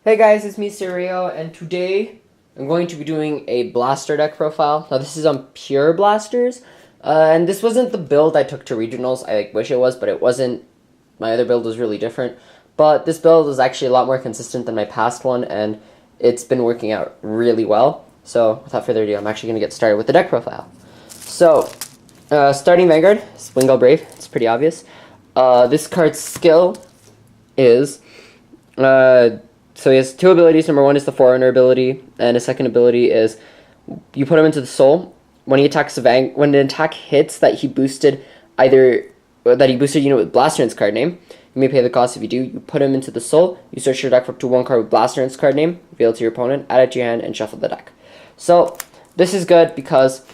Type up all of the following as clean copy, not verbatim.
Hey guys, it's me, Serio, and today I'm going to be doing a blaster deck profile. Now this is on pure blasters, and this wasn't the build I took to regionals. I wish it was, but it wasn't. My other build was really different, but this build is actually a lot more consistent than my past one, and it's been working out really well. So without further ado, I'm actually going to get started with the deck profile. So, starting Vanguard, Swingle Brave, it's pretty obvious. This card's skill is, so he has two abilities. Number one is the Forerunner ability, and his second ability is you put him into the soul. When he attacks when an attack hits that he boosted with Blaster in its card name, you may pay the cost. If you do, you put him into the soul. You search your deck for up to one card with Blaster in its card name, reveal it to your opponent, add it to your hand, and shuffle the deck. So this is good because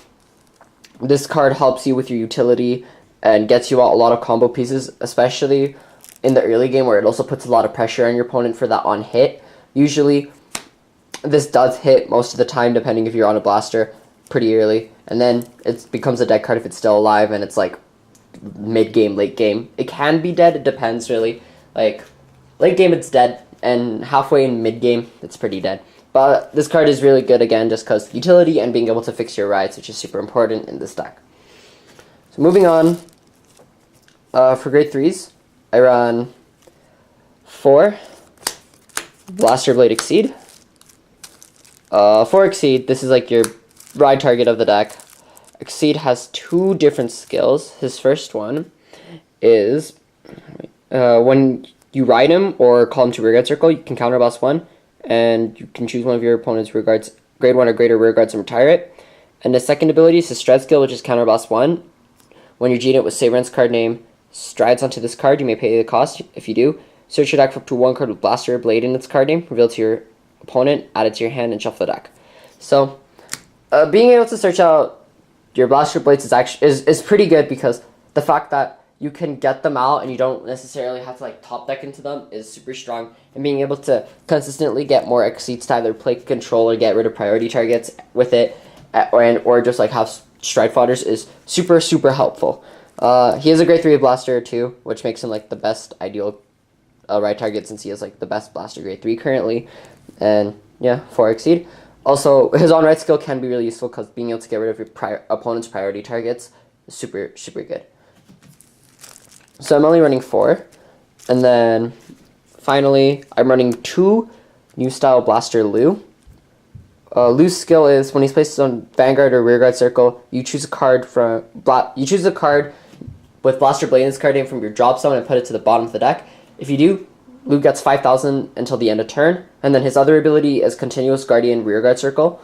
this card helps you with your utility and gets you out a lot of combo pieces, especially in the early game where it also puts a lot of pressure on your opponent for that on hit. Usually this does hit most of the time, depending if you're on a blaster pretty early, and then it becomes a dead card if it's still alive and it's like mid-game, late game. It can be dead, it depends really. Like late game it's dead, and halfway in mid-game it's pretty dead. But this card is really good again just because utility and being able to fix your rides, which is super important in this deck. So moving on, for grade 3s, I run 4 Blaster Blade Exceed. 4 Exceed, this is like your ride target of the deck. Exceed has 2 different skills. His first one is when you ride him or call him to rearguard circle, you can counter boss 1, and you can choose one of your opponent's rearguards, grade 1 or greater rearguards, and retire it. And the second ability is his stride skill, which is counter boss 1. When you cheat it with Saber's card name, strides onto this card, you may pay the cost. If you do, search your deck for up to one card with Blaster Blade in its card name, reveal it to your opponent, add it to your hand, and shuffle the deck. So, being able to search out your Blaster Blades is pretty good because the fact that you can get them out and you don't necessarily have to like top deck into them is super strong. And being able to consistently get more Exceeds to either play control or get rid of priority targets with it, or just like have stride fodders is super helpful. He has a grade 3 blaster too, which makes him like the best ideal ride target since he has like the best blaster grade 3 currently. And yeah, 4 Exceed. Also, his on-ride skill can be really useful because being able to get rid of your opponent's priority targets is super good. So I'm only running 4. And then finally, I'm running 2 new style Blaster Lu. Lu's skill is when he's placed on Vanguard or Rearguard Circle, you choose a card with Blaster Blade in its card name from your drop zone and put it to the bottom of the deck. If you do, Lu gets 5,000 until the end of turn, and then his other ability is Continuous Guardian Rearguard Circle.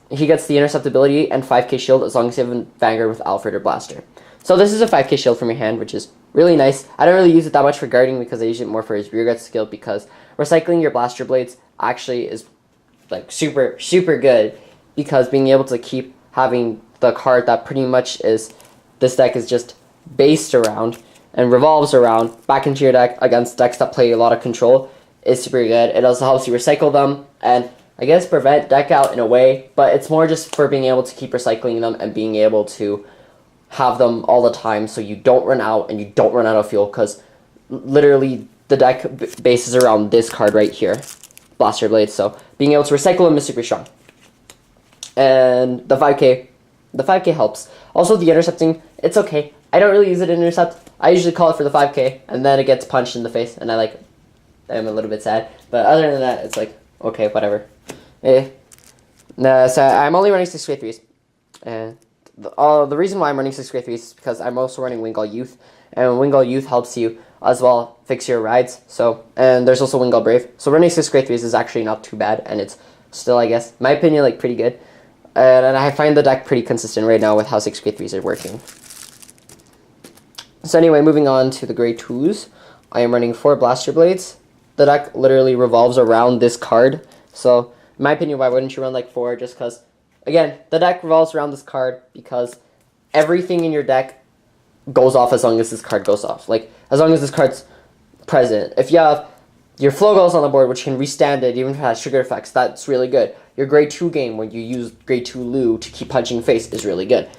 He gets the Intercept ability and 5k shield as long as you have a Vanguard with Alfred or Blaster. So this is a 5k shield from your hand, which is really nice. I don't really use it that much for guarding because I use it more for his Rearguard skill, because recycling your Blaster Blades actually is like super good, because being able to keep having the card that pretty much is this deck is just based around and revolves around back into your deck against decks that play a lot of control is super good. It also helps you recycle them and I guess prevent deck out in a way, but it's more just for being able to keep recycling them and being able to have them all the time so you don't run out and you don't run out of fuel, because literally the deck bases around this card right here, Blaster Blade, so being able to recycle them is super strong. And the 5k helps. Also the intercepting, it's okay. I don't really use it in intercept. I usually call it for the 5k, and then it gets punched in the face, and I'm a little bit sad. But other than that, it's like, okay, whatever. So I'm only running 6 grade 3s. And the reason why I'm running 6 grade 3s is because I'm also running Vanguard Youth, and Vanguard Youth helps you as well fix your rides. So, and there's also Vanguard Brave. So running 6 grade 3s is actually not too bad, and it's still, I guess, in my opinion, like pretty good. And I find the deck pretty consistent right now with how 6 grade 3s are working. So anyway, moving on to the grade 2s, I am running 4 Blaster Blades. The deck literally revolves around this card. So, in my opinion, why wouldn't you run like 4? Just because, again, the deck revolves around this card because everything in your deck goes off as long as this card goes off. Like, as long as this card's present. If you have your flow goals on the board, which can restand it, even if it has trigger effects, that's really good. Your grade 2 game, when you use grade 2 Lu to keep punching face, is really good.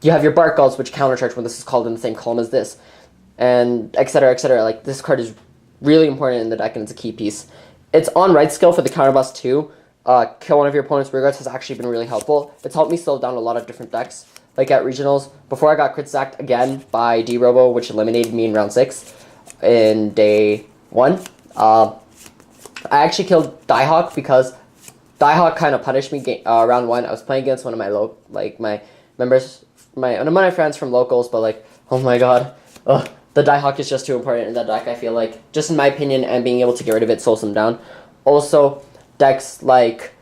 You have your Bark Gulls, which countercharge when this is called in the same column as this, and etc. Like, this card is really important in the deck, and it's a key piece. It's on right skill for the counterblast too. Kill one of your opponent's rear guards has actually been really helpful. It's helped me slow down a lot of different decks. Like at regionals, before I got crit stacked again by D-Robo, which eliminated me in round 6 in day 1. I actually killed Diehawk because Diehawk kind of punished me round 1. I was playing against one of my members, one of my friends from locals, but like, oh my god, the Diehawk is just too important in that deck. I feel like, just in my opinion, and being able to get rid of it slows them down. Also, decks like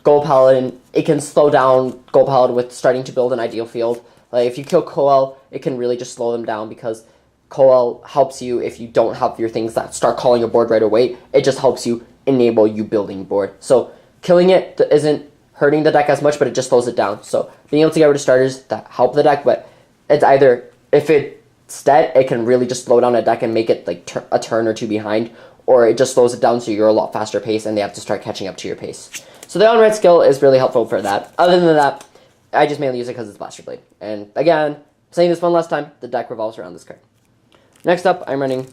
Gold Paladin, it can slow down Gold Paladin with starting to build an ideal field. Like if you kill Coel, it can really just slow them down because Coel helps you if you don't have your things that start calling a board right away. It just helps you enable you building board. So killing it isn't hurting the deck as much, but it just slows it down. So being able to get rid of starters that help the deck, but it's either, if it's dead, it can really just slow down a deck and make it like a turn or two behind, or it just slows it down so you're a lot faster pace and they have to start catching up to your pace. So the on-red skill is really helpful for that. Other than that, I just mainly use it because it's Blaster Blade. And again, saying this one last time, the deck revolves around this card. Next up, I'm running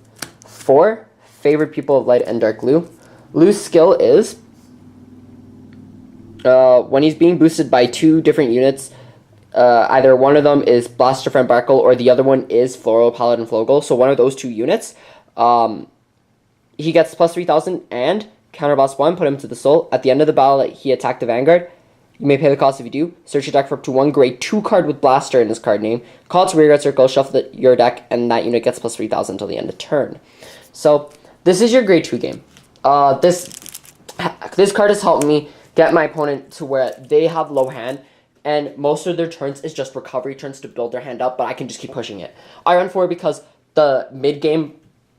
4 Favored People of Light and Dark Lu. Lu's skill is, when he's being boosted by 2 different units, either one of them is Blaster Friend Barkle or the other one is Floral Paladin Flogel. So one of those 2 units, he gets plus 3,000 and counterblast 1, put him to the soul. At the end of the battle that he attacked the Vanguard, you may pay the cost if you do. Search your deck for up to 1 grade 2 card with Blaster in his card name. Call it to rearguard circle, shuffle your deck, and that unit gets plus 3,000 until the end of turn. So this is your grade 2 game. This card has helped me get my opponent to where they have low hand, and most of their turns is just recovery turns to build their hand up, but I can just keep pushing it. I run 4 because the mid-game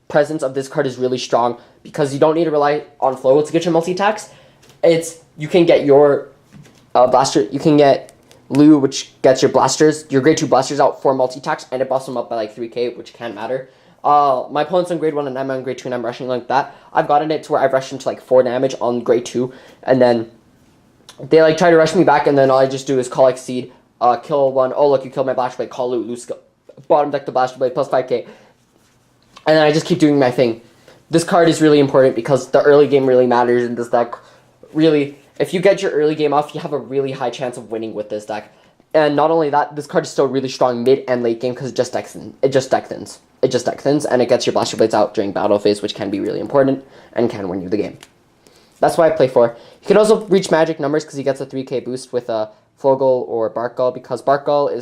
presence of this card is really strong, because you don't need to rely on Flogel to get your multi-attacks. You can get your Blaster, you can get Lu, which gets your blasters, your grade 2 blasters out for multi-attacks, and it buffs them up by like 3k, which can matter. My opponent's on grade 1 and I'm on grade 2 and I'm rushing like that. I've gotten it to where I've rushed into like 4 damage on grade 2, and then they like try to rush me back, and then all I just do is call Exceed, kill one. Oh look, you killed my Blaster Blade, call Lu skill. Bottom deck the Blaster Blade, plus 5k. And then I just keep doing my thing. This card is really important because the early game really matters in this deck. Really, if you get your early game off, you have a really high chance of winning with this deck. And not only that, this card is still really strong mid and late game because it just deck thins. And it gets your Blaster Blades out during battle phase, which can be really important and can win you the game. That's why I play 4. You can also reach magic numbers because he gets a 3k boost with a Flogel or Barkgull, because Barkgull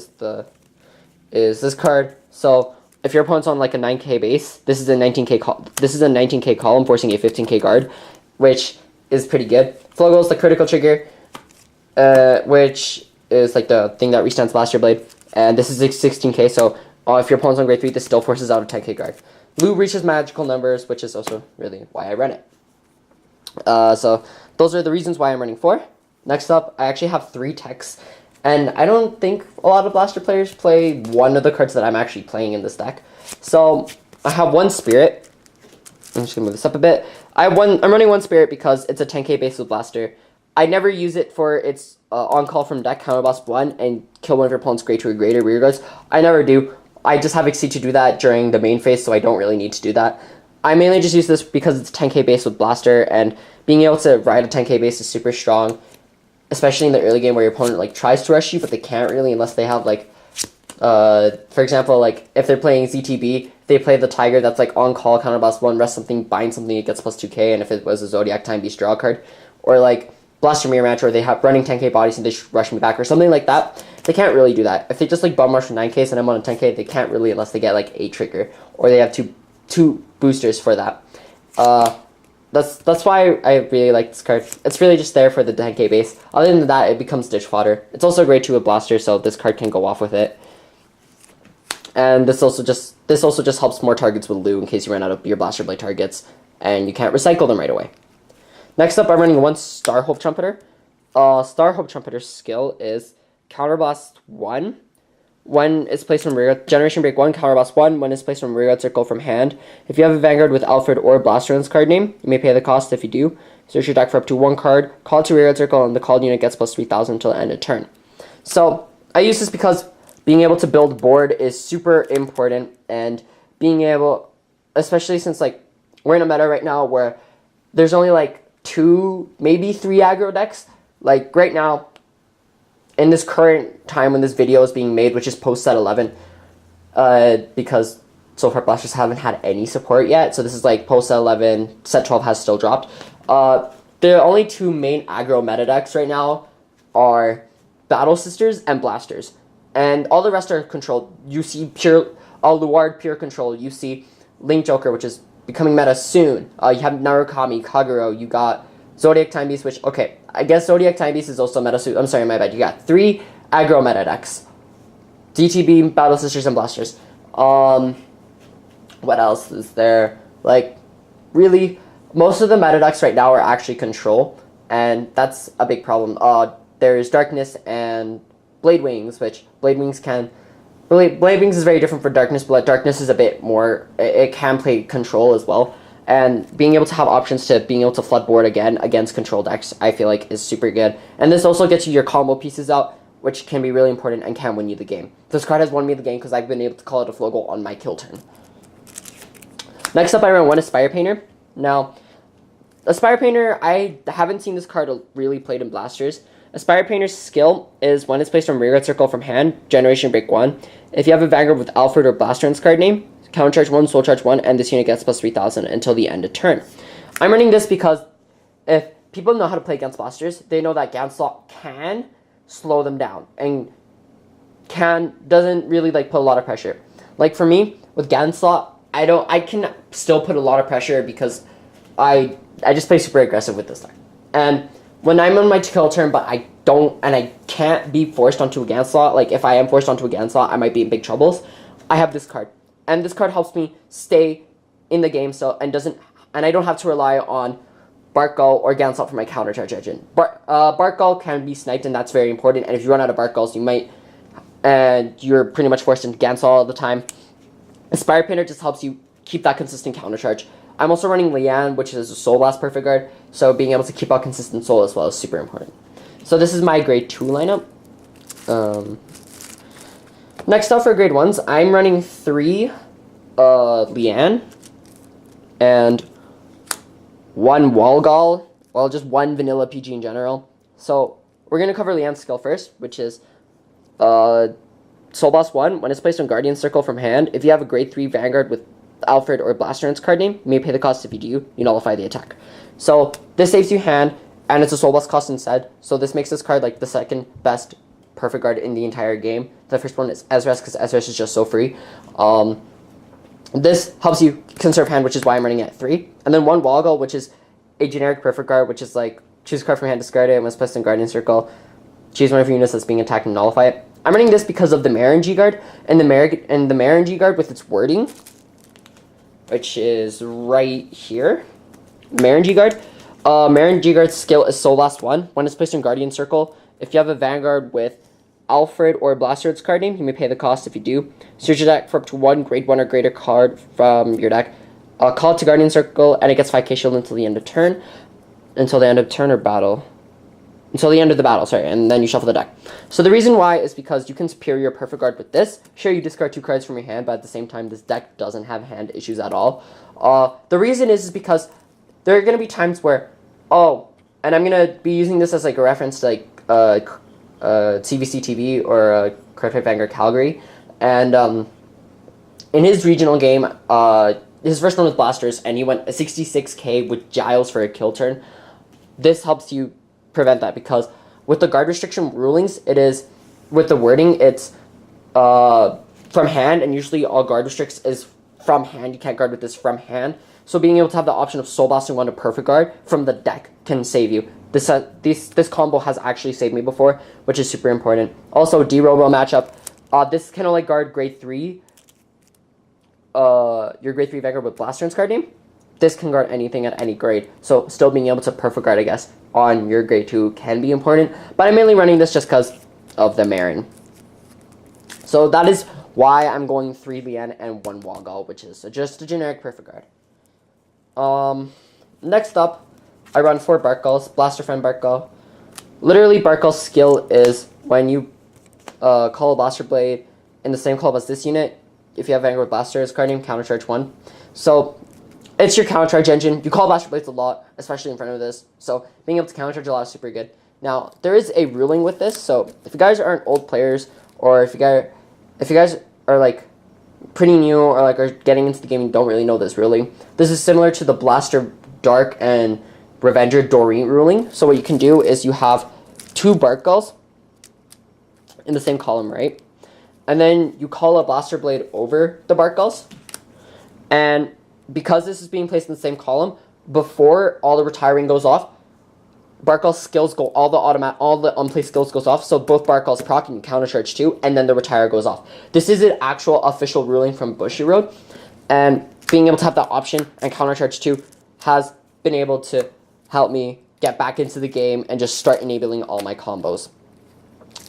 is this card. So if your opponent's on like a 9k base, this is a 19k column forcing a 15k guard, which is pretty good. Flogel is the critical trigger, which is like the thing that restands Blaster Blade, and this is 16k. So if your opponent's on grade 3, this still forces out a 10k guard. Lu reaches magical numbers, which is also really why I run it. So those are the reasons why I'm running 4. Next up, I actually have 3 techs, and I don't think a lot of Blaster players play one of the cards that I'm actually playing in this deck. So I have 1 Spirit. I'm just gonna move this up a bit. I'm running 1 Spirit because it's a 10k base with Blaster. I never use it for its on-call from deck, counterblast 1, and kill one of your opponent's grade 2 or greater rear guards. I never do. I just have Exceed to do that during the main phase, so I don't really need to do that. I mainly just use this because it's 10k base with Blaster, and being able to ride a 10k base is super strong, especially in the early game where your opponent like tries to rush you, but they can't really unless they have like, for example, like if they're playing ZTB, they play the Tiger that's like on call, counterblast 1, rest something, bind something, it gets plus 2k, and if it was a Zodiac Time Beast draw card, or like Blaster Mirror Match where they have running 10k bodies and they rush me back or something like that, they can't really do that. If they just like bum rush for 9k and I'm on a 10k, they can't really unless they get like a trigger or they have two boosters for that. That's why I really like this card. It's really just there for the 10k base. Other than that, it becomes ditch fodder. It's also great 2 with Blaster, so this card can go off with it. And this also just helps more targets with Lu in case you run out of your Blaster Blade targets and you can't recycle them right away. Next up, I'm running 1 Star Hope Trumpeter. Star Hope Trumpeter's skill is Counterblast 1. When it's placed from rear, Generation Break 1, Counterblast 1. When it's placed from rear, circle from hand. If you have a Vanguard with Alfred or Blaster in its card name, you may pay the cost if you do. Search your deck for up to 1 card, call it to rear circle, and the called unit gets plus 3,000 until the end of turn. So, I use this because being able to build board is super important, and being able, especially since like we're in a meta right now where there's only like 2, maybe 3 aggro decks. Like right now, in this current time when this video is being made, which is post set 11, because so far blasters haven't had any support yet, so this is like post set 11, set 12 has still dropped. The only 2 main aggro meta decks right now are Battle Sisters and Blasters, and all the rest are controlled. You see pure Luard pure control. You see Link Joker, which is becoming meta soon. You have Narukami, Kagero. You got Zodiac Time Beast, which, okay, I guess Zodiac Time Beast is also meta soon. I'm sorry, my bad. You got 3 aggro meta decks: DTB, Battle Sisters, and Blasters. What else is there? Like, really, most of the meta decks right now are actually control, and that's a big problem. There's Darkness and Blade Wings, which Blade Wings is very different for Darkness, but Darkness is a bit more, it can play control as well. And being able to have options to being able to flood board again against control decks, I feel like is super good. And this also gets you your combo pieces out, which can be really important and can win you the game. This card has won me the game because I've been able to call it a flow goal on my kill turn. Next up, I run 1 Aspire Painter. Now, Aspire Painter, I haven't seen this card really played in Blasters. Aspire Painter's skill is when it's placed on rearguard circle from hand, generation break 1. If you have a Vanguard with Alfred or Blaster in its card name, counter charge 1, soul charge 1, and this unit gets plus 3000 until the end of turn. I'm running this because if people know how to play against Blasters, they know that Ganslot can slow them down and doesn't really like put a lot of pressure. Like for me, with Ganslot, I can still put a lot of pressure because I just play super aggressive with this deck. And when I'm on my kill turn, but I can't be forced onto a Ganslot, like if I am forced onto a Ganslot, I might be in big troubles, I have this card. And this card helps me stay in the game and I don't have to rely on Bark Gull or Ganslot for my counter charge engine. Bark Gull can be sniped, and that's very important, and if you run out of Bark Gulls, you're pretty much forced into Ganslot all the time. Aspire Painter just helps you keep that consistent counter charge. I'm also running Lian, which is a Soul Blast Perfect Guard, so being able to keep out consistent Soul as well is super important. So this is my grade 2 lineup. Next up for grade 1s, I'm running 3 Lian and 1 Walgall, well, just 1 vanilla PG in general. So we're going to cover Lian's skill first, which is Soul Blast 1. When it's placed on Guardian Circle from hand, if you have a grade 3 Vanguard with Alfred or Blaster in its card name, you may pay the cost. If you do, you nullify the attack. So this saves you hand, and it's a Soul Blast cost instead. So this makes this card like the second best Perfect Guard in the entire game. The first one is Ezreal, because Ezreal is just so free. This helps you conserve hand, which is why I'm running it at 3. And then 1 Woggle, which is a generic Perfect Guard, which is like choose a card from hand, discard it, and when it's placed in Guardian Circle, choose one of your units that's being attacked and nullify it. I'm running this because of the Marin Guard, and the Marin Guard with its wording, which is right here. Marin Guard. Marin Guard's skill is Soul Blast 1. When it's placed in Guardian Circle, if you have a Vanguard with Alfred or Blaster its card name, you may pay the cost. If you do, search your deck for up to 1 grade 1 or greater card from your deck. Call it to Guardian Circle, and it gets 5k shield until the end of turn. Until the end of turn or battle. Until the end of the battle, sorry, and then you shuffle the deck. So the reason why is because you can superior Perfect Guard with this. Sure, you discard 2 cards from your hand, but at the same time, this deck doesn't have hand issues at all. The reason is because there are going to be times where, and I'm going to be using this as like a reference to like CVC TV or Cardfight Vanguard Calgary, and in his regional game, his first one was Blasters, and he went a 66k with Giles for a kill turn. This helps you prevent that, because with the guard restriction rulings, it is, with the wording, it's from hand, and usually all guard restricts is from hand. You can't guard with this from hand. So being able to have the option of Soul Blasting 1 to Perfect Guard from the deck can save you. This combo has actually saved me before, which is super important. Also, D-Robo matchup. This can only guard grade 3. Your grade 3 Vanguard with Blaster in its card name. This can guard anything at any grade. So still being able to Perfect Guard, I guess, on your grade 2 can be important. But I'm mainly running this just because of the Marin. So that is why I'm going 3 Lian and 1 Woggle, which is just a generic Perfect Guard. Next up, I run 4 Bark Gulls, Blaster Friend Bark Gull. Literally, Bark Gull's skill is when you call a Blaster Blade in the same club as this unit, if you have Vanguard Blaster as card name, counter charge 1. So it's your countercharge engine. You call Blaster Blades a lot, especially in front of this. So being able to countercharge a lot is super good. Now, there is a ruling with this. So if you guys aren't old players, or if you guys are like pretty new, or like are getting into the game and don't really know this ruling, this is similar to the Blaster Dark and Revenger Doreen ruling. So what you can do is you have 2 Bark Gulls in the same column, right? And then you call a Blaster Blade over the Bark Gulls. And because this is being placed in the same column, before all the retiring goes off, Bark Gull's skills go, all the unplaced skills goes off, so both Bark Gulls proc and you countercharge too, and then the retire goes off. This is an actual official ruling from Bushiroad, and being able to have that option and countercharge too has been able to help me get back into the game and just start enabling all my combos.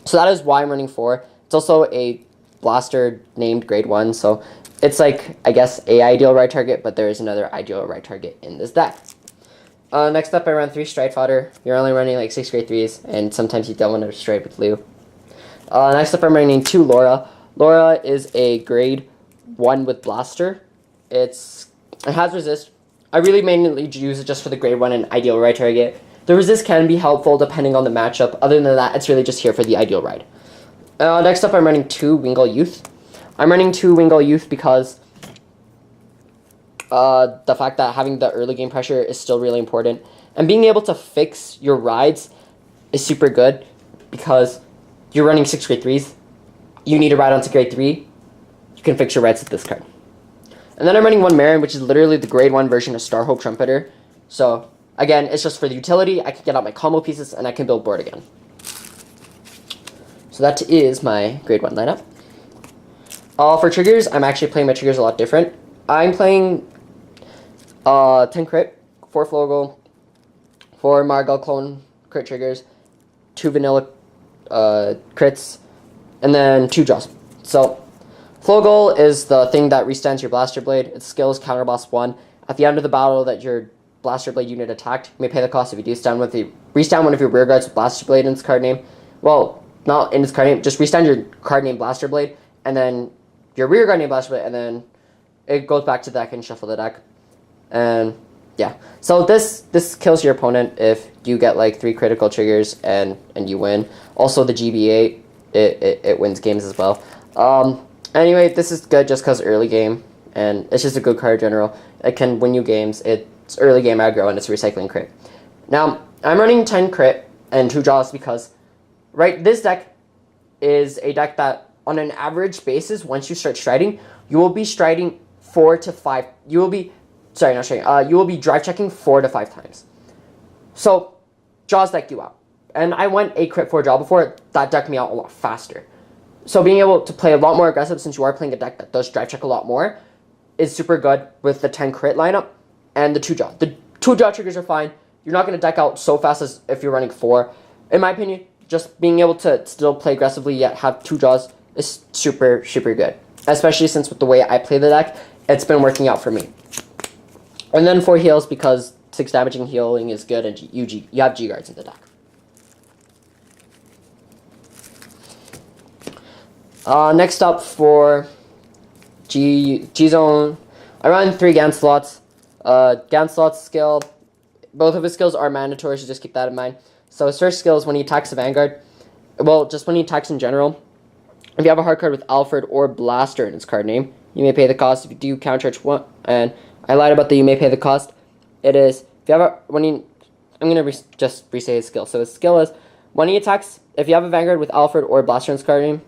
So that is why I'm running 4. It's also a blaster named grade 1, so it's like, I guess, a ideal right target, but there is another ideal right target in this deck. Next up, I run 3 Stride Fodder. You're only running like 6 grade 3s, and sometimes you don't want to stride with Lou. Next up, I'm running 2 Laura. Laura is a grade 1 with Blaster. It has resist. I really mainly use it just for the grade 1 and ideal right target. The resist can be helpful depending on the matchup. Other than that, it's really just here for the ideal ride. Next up, I'm running 2 Wingle Youth. I'm running 2 Wingle Youth because the fact that having the early game pressure is still really important. And being able to fix your rides is super good because you're running 6 grade 3s. You need to ride onto grade 3. You can fix your rides with this card. And then I'm running 1 Marin, which is literally the grade 1 version of Starhope Trumpeter. So, again, it's just for the utility. I can get out my combo pieces and I can build board again. So that is my grade 1 lineup. For triggers, I'm actually playing my triggers a lot different. I'm playing 10 crit, 4 Flogel, 4 Margal clone crit triggers, 2 vanilla crits, and then 2 draws. So, Flogel is the thing that restands your Blaster Blade. Its skill is counter boss 1. At the end of the battle that your Blaster Blade unit attacked, you may pay the cost if you do restand one of your rear guards with Blaster Blade in its card name. Well, not in its card name, just restand your card name Blaster Blade, and then your rear guard name Blaster Blade, and then it goes back to the deck and shuffle the deck. And yeah, so this kills your opponent if you get like 3 critical triggers and you win. Also the GB8, it wins games as well. Anyway, this is good just because early game, and it's just a good card in general. It can win you games. It's early game aggro, and it's recycling crit. Now, I'm running 10 crit and 2 draws because, right, this deck is a deck that, on an average basis, once you start striding, you will be striding 4 to 5. You will be drive checking 4 to 5 times. So, draws deck you out. And I went a crit 4 draw before, that decked me out a lot faster. So being able to play a lot more aggressive, since you are playing a deck that does drive check a lot more, is super good with the 10 crit lineup and the 2 draw. The 2 draw triggers are fine. You're not going to deck out so fast as if you're running 4. In my opinion, just being able to still play aggressively yet have 2 draws is super, super good. Especially since with the way I play the deck, it's been working out for me. And then 4 heals because 6 damaging healing is good and you have G guards in the deck. Next up for G-Zone, I run 3 Ganslots. Ganslots skill, both of his skills are mandatory, so just keep that in mind. So his first skill is when he attacks the Vanguard, well, just when he attacks in general. If you have a hard card with Alfred or Blaster in its card name, you may pay the cost. If you do countercharge 1, and I lied about the you may pay the cost. It is, if you have a, I'm going to just re-say his skill. So his skill is, when he attacks, if you have a Vanguard with Alfred or Blaster in its card name,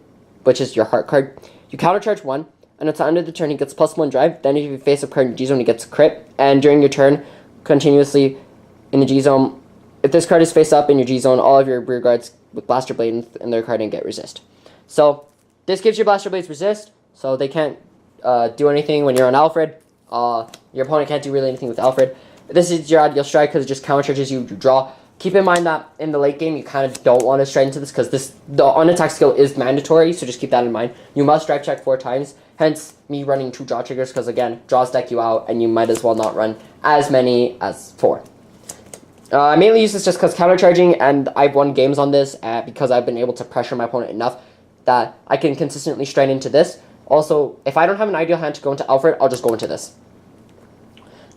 which is your heart card, you countercharge 1, and until the end of the turn, he gets +1 drive. Then if you face a card in G-Zone, he gets crit. And during your turn, continuously in the G-Zone, if this card is face up in your G-Zone, all of your rear guards with Blaster Blade in their card and get resist. So this gives your Blaster Blades resist, so they can't do anything when you're on Alfred. Your opponent can't do really anything with Alfred. This is your ideal strike because it just countercharges you to draw. Keep in mind that in the late game, you kind of don't want to stride into this because the on-attack skill is mandatory, so just keep that in mind. You must drive check 4 times, hence me running 2 draw triggers because, again, draws deck you out, and you might as well not run as many as 4. I mainly use this just because countercharging, and I've won games on this because I've been able to pressure my opponent enough that I can consistently stride into this. Also, if I don't have an ideal hand to go into Alfred, I'll just go into this.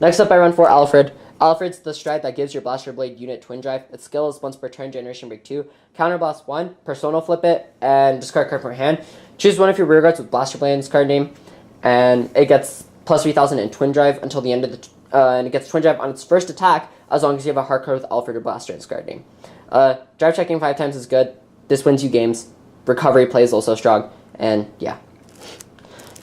Next up, I run 4 Alfred. Alfred's the strat that gives your Blaster Blade unit Twin Drive. Its skill is once per turn, Generation Break 2. Counter Blast 1, Personal Flip it, and discard card from your hand. Choose one of your rear guards with Blaster Blade in its card name, and it gets plus 3000 in Twin Drive until the end of the and it gets Twin Drive on its first attack as long as you have a hard card with Alfred or Blaster in its card name. Drive checking 5 times is good. This wins you games. Recovery play is also strong, and yeah.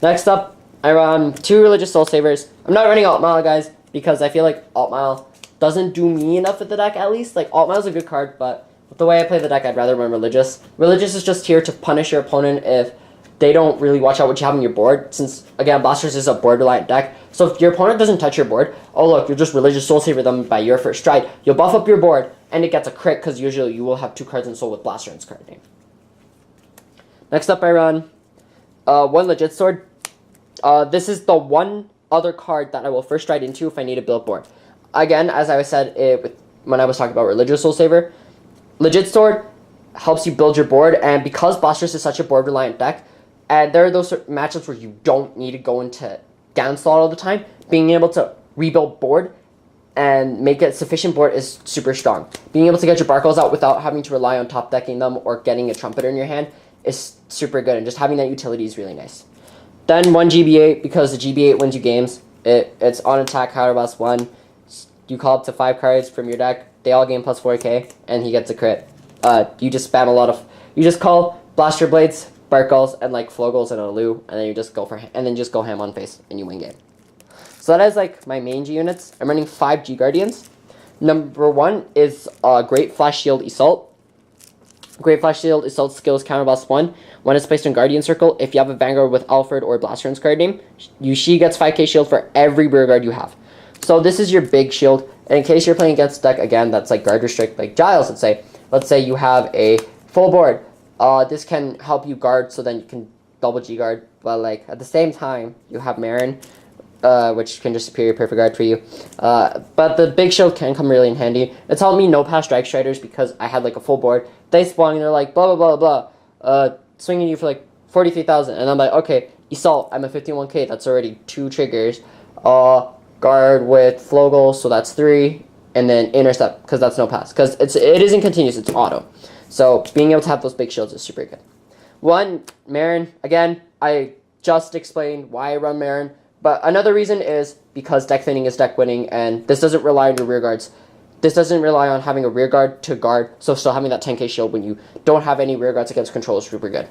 Next up, I run 2 Religious Soul Savers. I'm not running Alt Mile, guys, because I feel like Alt Mile doesn't do me enough with the deck, at least. Like, Alt Mile is a good card, but with the way I play the deck, I'd rather run Religious. Religious is just here to punish your opponent if they don't really watch out what you have on your board, since, again, Blasters is a board-reliant deck. So if your opponent doesn't touch your board, oh look, you're just Religious Soul Saver them by your first stride. You'll buff up your board, and it gets a crit, because usually you will have 2 cards in Soul with Blaster in its card name. Next up, I run 1 Legit Sword. This is the one other card that I will first stride into if I need a build board. Again, as I said when I was talking about Religious Soul Saver, Legit Sword helps you build your board, and because Blasters is such a board-reliant deck, and there are those matchups where you don't need to go into down slot all the time, being able to rebuild board and make it sufficient board is super strong. Being able to get your Barkles out without having to rely on top decking them or getting a Trumpeter in your hand is super good, and just having that utility is really nice. Then 1 GB8, because the GB8 wins you games. It's on attack, counter blast 1. You call up to 5 cards from your deck. They all gain plus 4k, and he gets a crit. You just spam a lot of... You just call Blaster Blades, Barkles, and like Flogles and a Lou, and then you just go go ham on face, and you win game. So that is like my main G units. I'm running 5 G Guardians. Number 1 is Great Flash Shield Assault. Great Flash Shield Assault skills counter blast 1. When it's placed in Guardian Circle, if you have a Vanguard with Alfred or Blaster in its card name, she gets 5k shield for every rear guard you have. So this is your big shield. And in case you're playing against a deck, again, that's like guard restrict, like Giles, let's say you have a full board. This can help you guard, so then you can double G guard. But like at the same time, you have Marin, which can just superior perfect guard for you. But the big shield can come really in handy. It's helped me no pass Strike Striders because I had like a full board. They spawn and they're like blah blah blah blah, swinging you for like 43,000, and I'm like, okay, Assault, I'm at 51k. That's already 2 triggers. Guard with Flogel, so that's 3, and then Intercept because that's no pass because it isn't continuous, it's auto. So being able to have those big shields is super good. 1 Marin, again, I just explained why I run Marin. But another reason is because deck thinning is deck winning, and this doesn't rely on your rear guards. This doesn't rely on having a rear guard to guard, so still having that 10k shield when you don't have any rear guards against control is super good.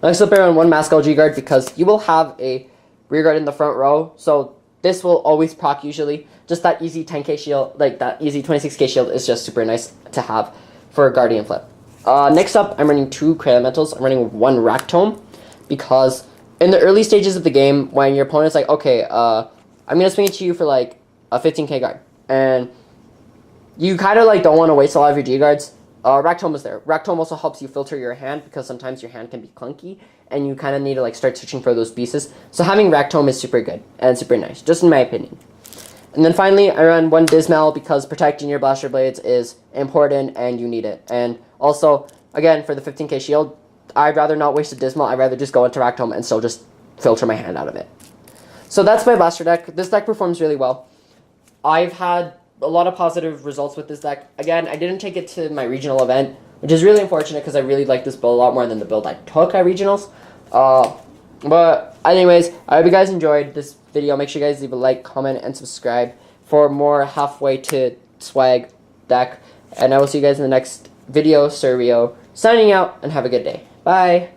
Next up, I run 1 Mask LG guard because you will have a rear guard in the front row, so this will always proc usually. Just that easy 10k shield, like that easy 26k shield is just super nice to have for a Guardian flip. Next up, I'm running 2 Crit Elementals. I'm running 1 Ractome because in the early stages of the game, when your opponent's like, okay, I'm going to swing it to you for like a 15k guard, and you kind of like don't want to waste a lot of your G guards, Ractome is there. Ractome also helps you filter your hand because sometimes your hand can be clunky, and you kind of need to like start searching for those pieces. So having Ractome is super good and super nice, just in my opinion. And then finally, I run 1 Dismal because protecting your Blaster Blades is important and you need it. And also, again, for the 15k shield, I'd rather not waste a Dismal. I'd rather just go into Ractome and still just filter my hand out of it. So that's my Blaster deck. This deck performs really well. I've had a lot of positive results with this deck. Again, I didn't take it to my regional event, which is really unfortunate because I really like this build a lot more than the build I took at regionals. But anyways, I hope you guys enjoyed this video. Make sure you guys leave a like, comment, and subscribe for more halfway to swag deck. And I will see you guys in the next video. Sergio signing out, and have a good day. Bye.